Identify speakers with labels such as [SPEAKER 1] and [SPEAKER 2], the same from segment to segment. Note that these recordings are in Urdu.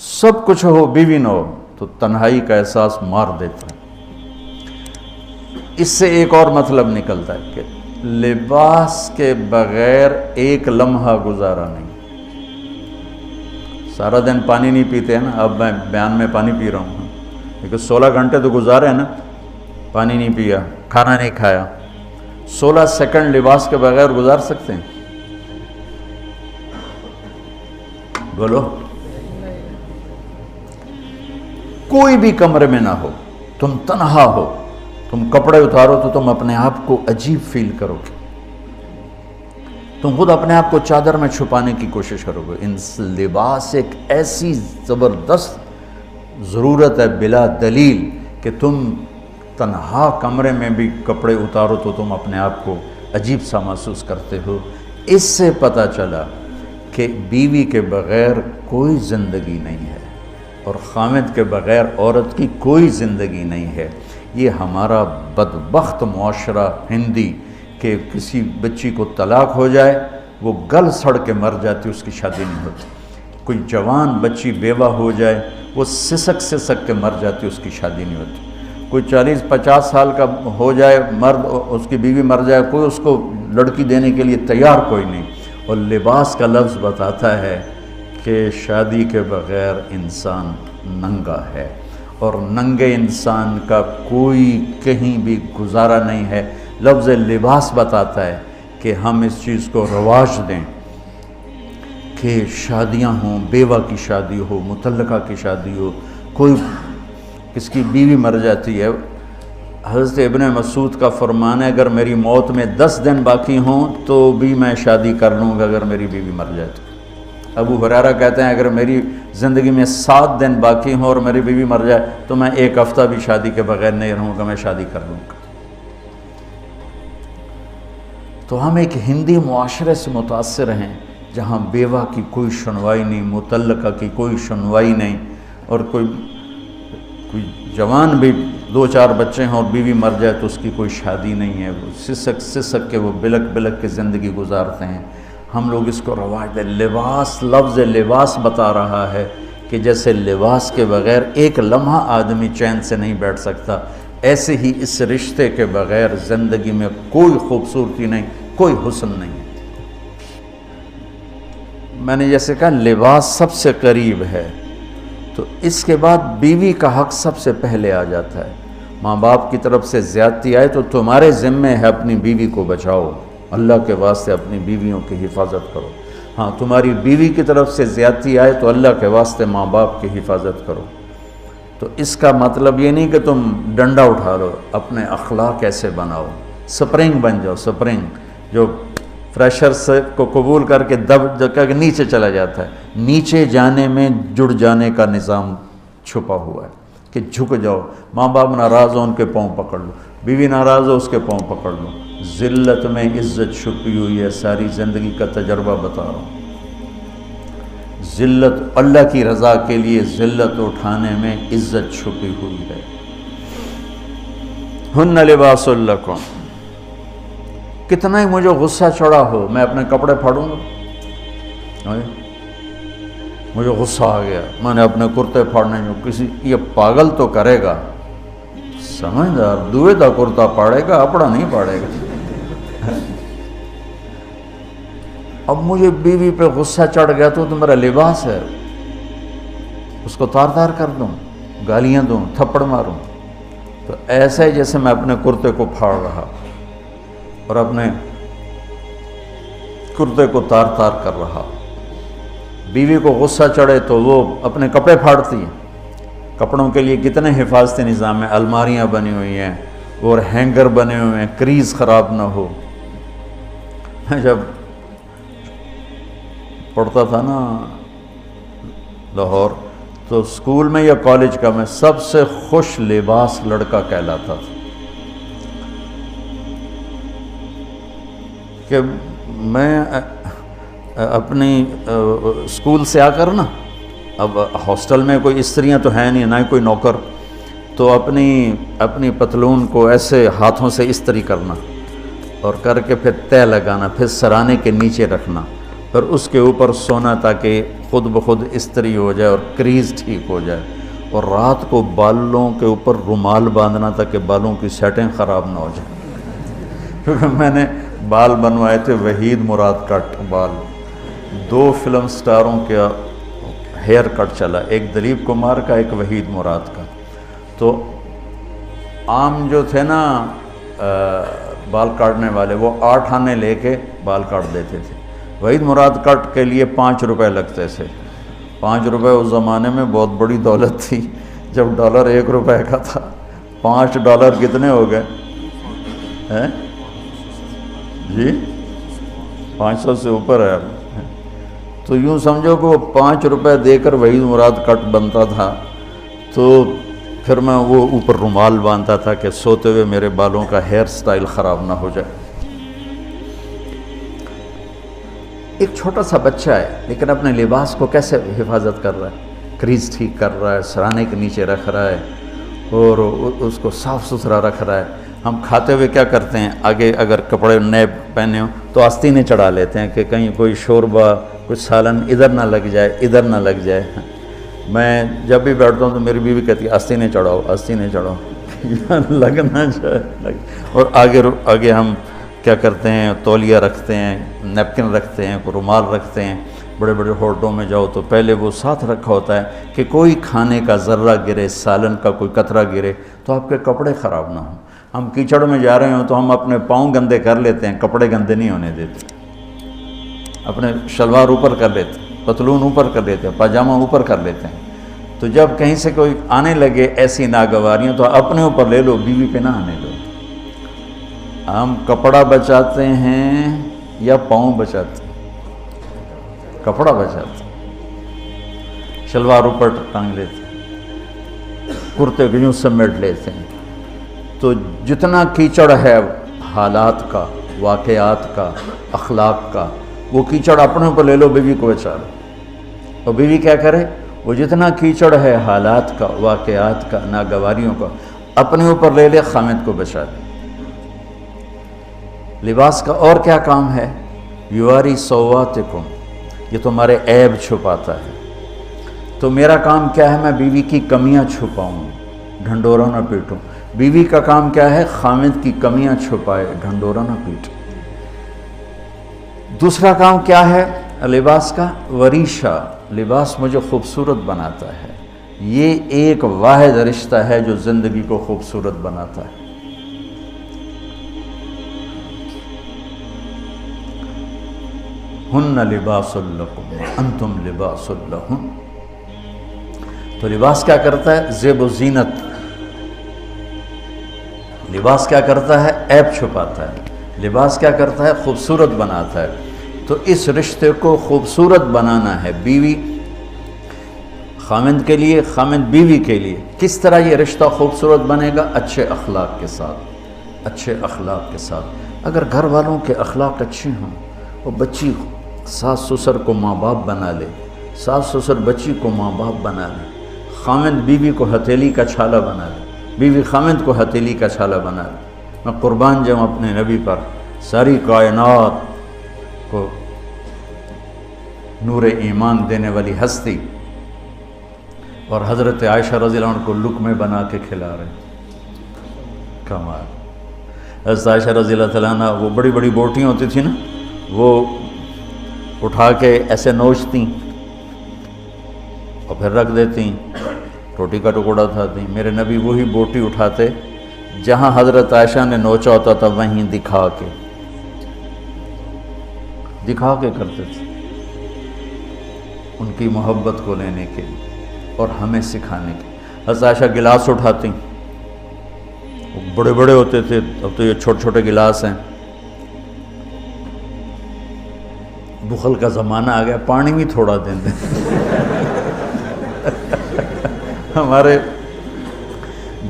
[SPEAKER 1] سب کچھ ہو بیوی نہ ہو تو تنہائی کا احساس مار دیتا ہے۔ اس سے ایک اور مطلب نکلتا ہے کہ لباس کے بغیر ایک لمحہ گزارا نہیں۔ سارا دن پانی نہیں پیتے ہیں نا، اب میں بیان میں پانی پی رہا ہوں، لیکن 16 گھنٹے تو گزارے ہیں نا، پانی نہیں پیا، کھانا نہیں کھایا، 16 سیکنڈ لباس کے بغیر گزار سکتے ہیں؟ بولو۔ کوئی بھی کمرے میں نہ ہو، تم تنہا ہو، تم کپڑے اتارو تو تم اپنے آپ کو عجیب فیل کرو گے، تم خود اپنے آپ کو چادر میں چھپانے کی کوشش کرو گے۔ ان لباس ایک ایسی زبردست ضرورت ہے بلا دلیل کہ تم تنہا کمرے میں بھی کپڑے اتارو تو تم اپنے آپ کو عجیب سا محسوس کرتے ہو۔ اس سے پتہ چلا کہ بیوی کے بغیر کوئی زندگی نہیں ہے اور خامد کے بغیر عورت کی کوئی زندگی نہیں ہے۔ یہ ہمارا بدبخت معاشرہ ہندی کہ کسی بچی کو طلاق ہو جائے وہ گل سڑ کے مر جاتی، اس کی شادی نہیں ہوتی۔ کوئی جوان بچی بیوہ ہو جائے وہ سسک سسک کے مر جاتی، اس کی شادی نہیں ہوتی۔ کوئی 40-50 سال کا ہو جائے مرد، اس کی بیوی مر جائے، کوئی اس کو لڑکی دینے کے لیے تیار کوئی نہیں۔ اور لباس کا لفظ بتاتا ہے کہ شادی کے بغیر انسان ننگا ہے، اور ننگے انسان کا کوئی کہیں بھی گزارا نہیں ہے۔ لفظ لباس بتاتا ہے کہ ہم اس چیز کو رواج دیں کہ شادیاں ہوں، بیوہ کی شادی ہو، مطلقہ کی شادی ہو، کوئی کس کی بیوی مر جاتی ہے۔ حضرت ابن مسعود کا فرمان ہے اگر میری موت میں 10 دن باقی ہوں تو بھی میں شادی کر لوں گا اگر میری بیوی مر جائے تو۔ ابو ہریرہ کہتے ہیں اگر میری زندگی میں 7 دن باقی ہوں اور میری بیوی مر جائے تو میں 1 ہفتہ بھی شادی کے بغیر نہیں رہوں گا، میں شادی کر لوں گا۔ تو ہم ایک ہندی معاشرے سے متاثر ہیں جہاں بیوہ کی کوئی سنوائی نہیں، مطلقہ کی کوئی سنوائی نہیں، اور کوئی جوان بھی 2-4 بچے ہیں اور بیوی مر جائے تو اس کی کوئی شادی نہیں ہے، وہ سسک سسک کے وہ بلک بلک کے زندگی گزارتے ہیں۔ ہم لوگ اس کو رواج دیں۔ لباس، لفظ لباس بتا رہا ہے کہ جیسے لباس کے بغیر ایک لمحہ آدمی چین سے نہیں بیٹھ سکتا، ایسے ہی اس رشتے کے بغیر زندگی میں کوئی خوبصورتی نہیں، کوئی حسن نہیں۔ میں نے جیسے کہا لباس سب سے قریب ہے، تو اس کے بعد بیوی کا حق سب سے پہلے آ جاتا ہے۔ ماں باپ کی طرف سے زیادتی آئے تو تمہارے ذمے ہے اپنی بیوی کو بچاؤ، اللہ کے واسطے اپنی بیویوں کی حفاظت کرو۔ ہاں تمہاری بیوی کی طرف سے زیادتی آئے تو اللہ کے واسطے ماں باپ کی حفاظت کرو۔ تو اس کا مطلب یہ نہیں کہ تم ڈنڈا اٹھا لو، اپنے اخلاق ایسے بناؤ، سپرنگ بن جاؤ، سپرنگ جو فریشر سے کو قبول کر کے دب کر کے نیچے چلا جاتا ہے۔ نیچے جانے میں جڑ جانے کا نظام چھپا ہوا ہے کہ جھک جاؤ، ماں باپ ناراض ہو ان کے پاؤں پکڑ لو، بیوی ناراض ہو اس کے پاؤں پکڑ لو۔ ذلت میں عزت چھپی ہوئی ہے، ساری زندگی کا تجربہ بتا رہا ہوں۔ ذلت، اللہ کی رضا کے لیے ذلت اٹھانے میں عزت چھپی ہوئی ہے۔ ہن لباس لکم، کتنا ہی مجھے غصہ چڑھا ہو میں اپنے کپڑے پھاڑوں گا، مجھے غصہ آ گیا میں نے اپنے کرتے پھاڑنے جو کسی یہ پاگل تو کرے گا، سمجھدار دوئے دا کرتا پاڑے گا، اپنا نہیں پاڑے گا۔ اب مجھے بیوی پہ غصہ چڑھ گیا تو میرا لباس ہے، اس کو تار تار کر دوں، گالیاں دوں، تھپڑ ماروں، تو ایسا ہی جیسے میں اپنے کرتے کو پھاڑ رہا اور اپنے کرتے کو تار تار کر رہا۔ بیوی کو غصہ چڑھے تو وہ اپنے کپڑے پھاڑتی ہیں۔ کپڑوں کے لیے کتنے حفاظتی نظام ہیں، الماریاں بنی ہوئی ہیں اور ہینگر بنے ہوئے ہیں، کریز خراب نہ ہو۔ میں جب پڑھتا تھا نا لاہور تو اسکول میں یا کالج کا میں سب سے خوش لباس لڑکا کہلاتا تھا، کہ میں اپنی اسکول سے آ کر نا، اب ہاسٹل میں کوئی استریاں تو ہیں نہیں، نہ ہی کوئی نوکر، تو اپنی پتلون کو ایسے ہاتھوں سے استری کرنا اور کر کے پھر تہ لگانا، پھر سرانے کے نیچے رکھنا، پھر اس کے اوپر سونا تاکہ خود بخود استری ہو جائے اور کریز ٹھیک ہو جائے، اور رات کو بالوں کے اوپر رومال باندھنا تھا کہ بالوں کی سیٹیں خراب نہ ہو جائیں. کیونکہ میں نے بال بنوائے تھے وحید مراد کٹ بال، 2 فلم سٹاروں کا ہیئر کٹ چلا، ایک دلیپ کمار کا، ایک وحید مراد کا. تو عام جو تھے نا بال کاٹنے والے، وہ 8 آنے لے کے بال کاٹ دیتے تھے. وحید مراد کٹ کے لیے 5 روپے لگتے تھے. 5 روپے اس زمانے میں بہت بڑی دولت تھی، جب ڈالر 1 روپے کا تھا. $5 کتنے ہو گئے ہیں جی؟ 500 سے اوپر ہے. تو یوں سمجھو کہ وہ 5 روپے دے کر وحید مراد کٹ بنتا تھا. تو پھر میں وہ اوپر رومال باندھتا تھا کہ سوتے ہوئے میرے بالوں کا ہیئر سٹائل خراب نہ ہو جائے. ایک چھوٹا سا بچہ ہے لیکن اپنے لباس کو کیسے حفاظت کر رہا ہے، کریز ٹھیک کر رہا ہے، سرانے کے نیچے رکھ رہا ہے اور اس کو صاف ستھرا رکھ رہا ہے. ہم کھاتے ہوئے کیا کرتے ہیں، آگے اگر کپڑے نئے پہنے ہوں تو آستینیں چڑھا لیتے ہیں کہ کہیں کوئی شوربہ کچھ سالن ادھر نہ لگ جائے، ادھر نہ لگ جائے. میں جب بھی بیٹھتا ہوں تو میری بیوی کہتی ہے آستینیں چڑھاؤ، آستینیں چڑھاؤ لگ نہ جائے. اور آگے ہم کیا کرتے ہیں، تولیہ رکھتے ہیں، نیپکن رکھتے ہیں، رومال رکھتے ہیں. بڑے بڑے ہوٹلوں میں جاؤ تو پہلے وہ ساتھ رکھا ہوتا ہے کہ کوئی کھانے کا ذرہ گرے، سالن کا کوئی قطرہ گرے تو آپ کے کپڑے خراب نہ ہوں. ہم کیچڑ میں جا رہے ہوں تو ہم اپنے پاؤں گندے کر لیتے ہیں، کپڑے گندے نہیں ہونے دیتے. اپنے شلوار اوپر کر لیتے ہیں، پتلون اوپر کر لیتے ہیں، پاجامہ اوپر کر لیتے ہیں. تو جب کہیں سے کوئی آنے لگے ایسی ناگواریاں تو اپنے اوپر لے لو، بیوی پہ نہ آنے دو. ہم کپڑا بچاتے ہیں یا پاؤں بچاتے ہیں؟ کپڑا بچاتے ہیں. شلوار اوپر ٹانگ لیتے ہیں، کرتے کو یوں سمیٹ لیتے ہیں. تو جتنا کیچڑ ہے حالات کا، واقعات کا، اخلاق کا، وہ کیچڑ اپنے اوپر لے لو، بیوی کو بچا لو. اور بیوی کیا کرے، وہ جتنا کیچڑ ہے حالات کا، واقعات کا، ناگواریوں کا، اپنے اوپر لے لے، خامد کو بچا لے. لباس کا اور کیا کام ہے، یواری سواتکم، یہ تمہارے عیب چھپاتا ہے. تو میرا کام کیا ہے، میں بیوی کی کمیاں چھپاؤں، ڈھنڈورا نہ پیٹوں. بیوی کا کام کیا ہے، خامد کی کمیاں چھپائے، ڈھنڈورا نہ پیٹے. دوسرا کام کیا ہے لباس کا، وریشہ، لباس مجھے خوبصورت بناتا ہے. یہ ایک واحد رشتہ ہے جو زندگی کو خوبصورت بناتا ہے. ہن لباس لکم انتم لباس لہن. تو لباس کیا کرتا ہے، زیب و زینت. لباس کیا کرتا ہے، عیب چھپاتا ہے. لباس کیا کرتا ہے، خوبصورت بناتا ہے. تو اس رشتے کو خوبصورت بنانا ہے، بیوی خامند کے لیے، خامند بیوی کے لیے. کس طرح یہ رشتہ خوبصورت بنے گا، اچھے اخلاق کے ساتھ. اچھے اخلاق کے ساتھ. اگر گھر والوں کے اخلاق اچھے ہوں، وہ بچی ساس سسر کو ماں باپ بنا لے، ساس سسر بچی کو ماں باپ بنا لے، خامند بیوی کو ہتھیلی کا چھالا بنا لے، بیوی خامند کو ہتھیلی کا چھالا بنا لے. میں قربان جاؤں اپنے نبی پر. ساری کائنات کو نور ایمان دینے والی ہستی، اور حضرت عائشہ رضی اللہ عنہ کو لقمے بنا کے کھلا رہے ہیں. کمال. حضرت عائشہ رضی اللہ تعالیٰ عنہ، وہ بڑی بڑی بوٹیاں ہوتی تھیں نا، وہ اٹھا کے ایسے نوچتیں اور پھر رکھ دیتیں، روٹی کا ٹکڑا اٹھاتی. میرے نبی وہی بوٹی اٹھاتے جہاں حضرت عائشہ نے نوچا ہوتا تھا، وہیں دکھا کے کرتے تھے، ان کی محبت کو لینے کے لیے اور ہمیں سکھانے کے. حضرت عائشہ گلاس اٹھاتی، وہ بڑے بڑے ہوتے تھے، اب تو یہ چھوٹے چھوٹے گلاس ہیں. بخل کا زمانہ آ گیا، پانی بھی تھوڑا دیں دیں. ہمارے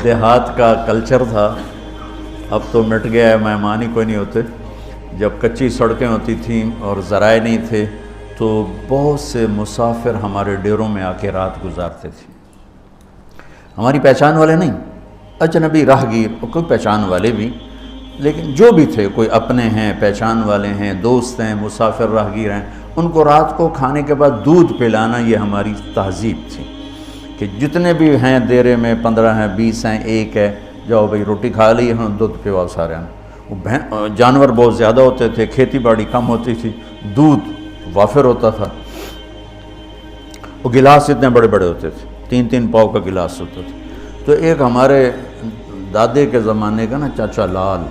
[SPEAKER 1] دیہات کا کلچر تھا، اب تو مٹ گیا ہے، مہمان ہی کوئی نہیں ہوتے. جب کچی سڑکیں ہوتی تھیں اور ذرائع نہیں تھے تو بہت سے مسافر ہمارے ڈیروں میں آ کے رات گزارتے تھے. ہماری پہچان والے نہیں، اجنبی راہگیر، اور کوئی پہچان والے بھی، لیکن جو بھی تھے، کوئی اپنے ہیں، پہچان والے ہیں، دوست ہیں، مسافر راہگیر ہیں، ان کو رات کو کھانے کے بعد دودھ پلانا یہ ہماری تہذیب تھی کہ جتنے بھی ہیں دیرے میں 15 ہیں 20 ہیں 1 ہے، جاؤ بھائی روٹی کھا لی ہاں دودھ پواؤ سارے ہیں۔ وہ جانور بہت زیادہ ہوتے تھے، کھیتی باڑی کم ہوتی تھی، دودھ وافر ہوتا تھا، وہ گلاس اتنے بڑے بڑے ہوتے تھے، 3 پاؤ کا گلاس ہوتا تھا۔ تو ایک ہمارے دادے کے زمانے کا نا چاچا لال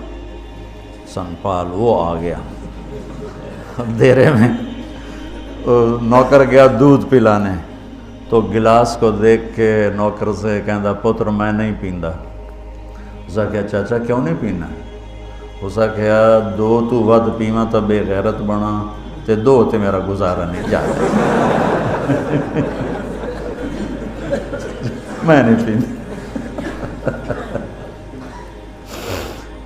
[SPEAKER 1] سنپال وہ آ گیا دیرے میں، نوکر گیا دودھ پلانے، تو گلاس کو دیکھ کے نوکر سے کہندا پتر میں نہیں پیندا۔ اسا کہا چاچا کیوں نہیں پینا؟ اسا کہا 2 تو ود پیواں تو بے غیرت بنا تے 2 تے میرا گزارا نہیں جاتا میں نہیں پیندا۔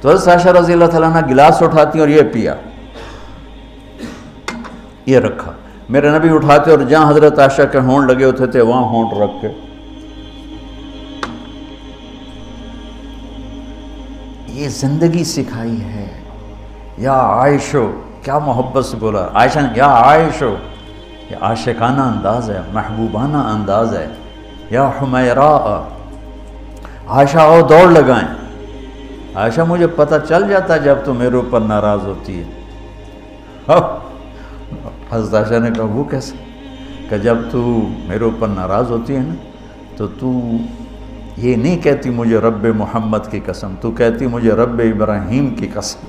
[SPEAKER 1] تو حضرت عائشہ رضی اللہ تعالیٰ عنہ گلاس اٹھاتی اور یہ پیا، یہ رکھا۔ میرے نبی اٹھاتے اور جہاں حضرت عائشہ کے ہونٹ لگے ہوتے تھے وہاں ہونٹ رکھ کے یہ زندگی سکھائی ہے۔ یا عائشو، کیا محبت سے بولا عائشہ نے، یا عائشو، یہ عاشقانہ انداز ہے، محبوبانہ انداز ہے۔ یا حمیراء، عائشہ آؤ دوڑ لگائیں۔ عائشہ مجھے پتہ چل جاتا جب تو میرے اوپر ناراض ہوتی ہے۔ حضرت عائشہ نے کہا وہ کیسے؟ کہ جب تو میرے اوپر ناراض ہوتی ہے نا تو یہ نہیں کہتی مجھے رب محمد کی قسم، تو کہتی مجھے رب ابراہیم کی قسم۔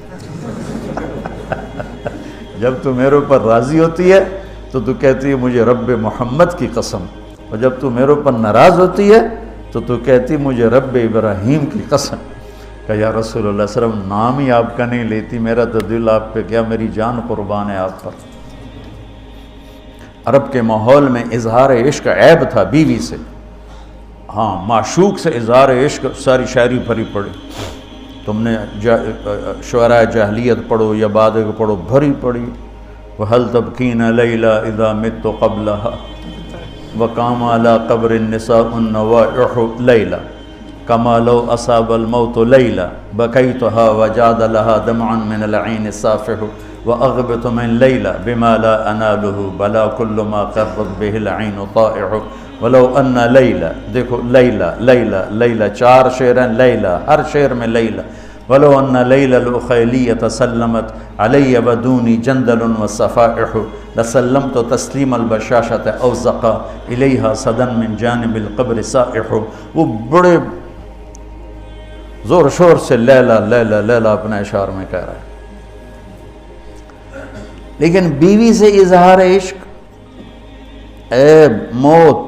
[SPEAKER 1] جب تو میرے اوپر راضی ہوتی ہے تو کہتی ہے مجھے رب محمد کی قسم، اور جب تو میرے اوپر ناراض ہوتی ہے تو کہتی مجھے رب ابراہیم کی قسم۔ کہ یا رسول اللہ صلی اللہ علیہ وسلم نام ہی آپ کا نہیں لیتی، میرا تو دل آپ پہ کیا، میری جان قربان ہے آپ پر۔ عرب کے ماحول میں اظہار عشق عیب تھا بیوی سے، ہاں معشوق سے اظہار عشق، ساری شاعری بھری پڑی، تم نے شعراء جاہلیت پڑھو یا بعد کو پڑھو، بھری پڑی۔ وَهَلْ تَبْكِينَ لَيْلَا إِذَا مِتُّ قَبْلَهَا وَقَامَ عَلَى قَبْرِ النِّسَاءُ النَّوَائِحُ لَيْلَا كَمَا لَوْ أَصَابَ الْمَوْتُ لَيْلَا بَكَيْتُهَا وَجَادَ لَهَا دَمْعًا مِنَ الْعَيْنِ الصَّافِحُ وَأَغْبِطُ مِنْ لَيْلَا بِمَا لَا أَنَالُهُ بَلَا كُلُّ مَا قَرَّتْ بِهِ الْعَيْنُ طَائِعُ وَلَوْ أَنَّ لَيْلَا، دیکھو لیلہ لیلہ لیلہ 4 شعر ہیں، لیلہ ہر شعر میں لیلہ۔ وَلَوْ أَنَّ لَيْلَ الْأُخَيْلِيَّةَ سَلَّمَتْ عَلَيَّ وَدُونِي جَنْدَلٌ وَالصَّفَائِحُ لَسَلَّمْتُ تَسْلِيمَ الْبَشَاشَةِ أَوْزَقَ إِلَيْهَا صَدًا مِنْ جَانِبِ الْقَبْرِ سَائِحُ۔ وہ بڑے زور شور سے لیلہ لیلہ لیلہ اپنے اشعار میں کہہ رہا ہے، لیکن بیوی سے اظہار عشق عیب، موت،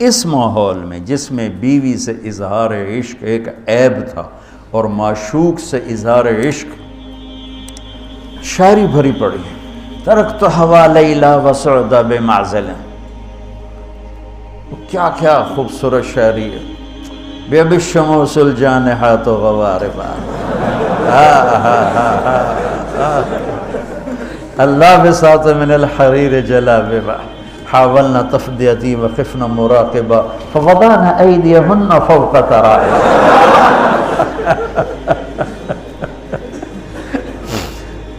[SPEAKER 1] اس ماحول میں جس میں بیوی سے اظہار عشق ایک عیب تھا اور معشوق سے اظہار عشق شاعری بھری پڑی۔ ترکت ہوا لیلا وسعد بمعزل، کیا کیا خوبصورت شاعری ہے۔ بے بالشموس الجانحات غواربا، اللہ بساط من الحریر جلاببا حاولنا تفدیتی وخفنا مراقبا فوضعنا ایدیہن فوق ترائب۔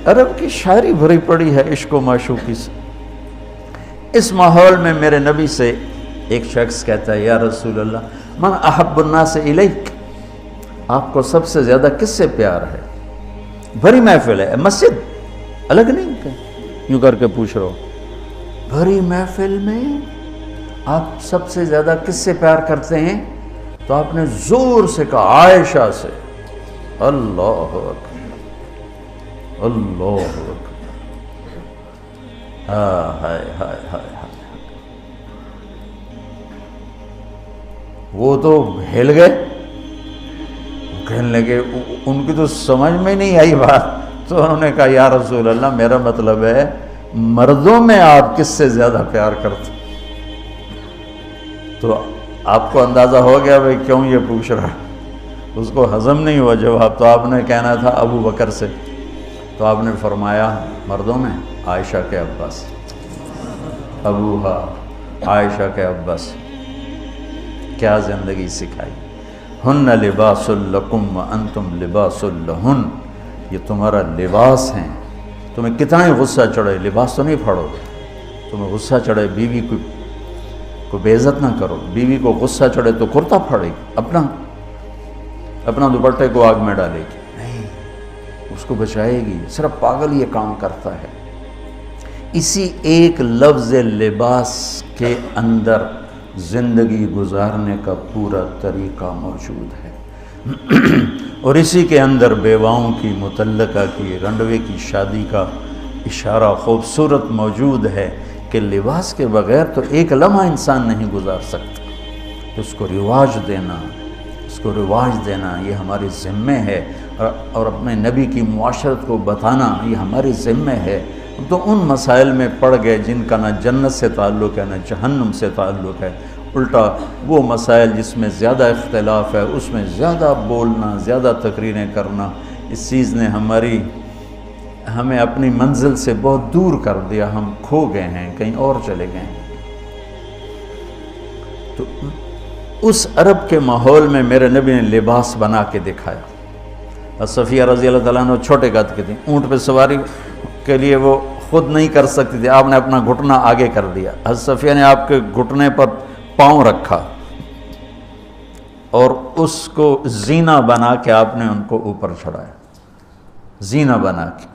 [SPEAKER 1] عرب کی شاعری بھری پڑی ہے عشق و معشوقی سے۔ اس ماحول میں میرے نبی سے ایک شخص کہتا ہے یا رسول اللہ من احب الناس الیک، آپ کو سب سے زیادہ کس سے پیار ہے؟ بھری محفل ہے، مسجد الگ نہیں کہ یوں کر کے پوچھ رہا ہو، بھری محفل میں آپ سب سے زیادہ کس سے پیار کرتے ہیں؟ تو آپ نے زور سے کہا عائشہ سے۔ اللہ اکبر، اللہ اکبر، ہائے ہائے ہائے۔ وہ تو ہل گئے، کہنے لگے، ان کی تو سمجھ میں نہیں آئی بات، تو انہوں نے کہا یا رسول اللہ میرا مطلب ہے مردوں میں آپ کس سے زیادہ پیار کرتے؟ تو آپ کو اندازہ ہو گیا بھائی کیوں یہ پوچھ رہا، اس کو ہضم نہیں ہوا جواب۔ تو آپ نے کہنا تھا ابو بکر سے، تو آپ نے فرمایا مردوں میں عائشہ کے ابا سے، ابوہا عائشہ کے ابا سے۔ کیا زندگی سکھائی۔ ہن لباس لکم وانتم لباس لہن، یہ تمہارا لباس ہیں، تمہیں کتنا ہی غصہ چڑھے لباس تو نہیں پھاڑو گے. تمہیں غصہ چڑھے بیوی کو بے عزت نہ کرو. بیوی کو غصہ چڑھے تو کرتا پھاڑے گی, اپنا دوپٹے کو آگ میں ڈالے گی, نہیں, اس کو بچائے گی. صرف پاگل یہ کام کرتا ہے. اسی ایک لفظ لباس کے اندر زندگی گزارنے کا پورا طریقہ موجود ہے. اور اسی کے اندر بیواؤں کی, مطلقہ کی, رنڈوے کی شادی کا اشارہ خوبصورت موجود ہے کہ لباس کے بغیر تو ایک لمحہ انسان نہیں گزار سکتا. اس کو رواج دینا یہ ہمارے ذمہ ہے, اور اپنے نبی کی معاشرت کو بتانا یہ ہمارے ذمہ ہے. تو ان مسائل میں پڑ گئے جن کا نہ جنت سے تعلق ہے نہ جہنم سے تعلق ہے. الٹا وہ مسائل جس میں زیادہ اختلاف ہے اس میں زیادہ بولنا, زیادہ تقریریں کرنا, اس چیز نے ہمیں اپنی منزل سے بہت دور کر دیا. ہم کھو گئے ہیں, کہیں اور چلے گئے ہیں. تو اس عرب کے ماحول میں میرے نبی نے لباس بنا کے دکھایا. صفیہ رضی اللہ تعالیٰ عنہ چھوٹے قد کی تھیں, اونٹ پہ سواری کے لیے وہ خود نہیں کر سکتی تھی, آپ نے اپنا گھٹنا آگے کر دیا. حضرت صفیہ نے آپ کے گھٹنے پر پاؤں رکھا اور اس کو زینہ بنا کے آپ نے ان کو اوپر چڑھایا, زینہ بنا کے.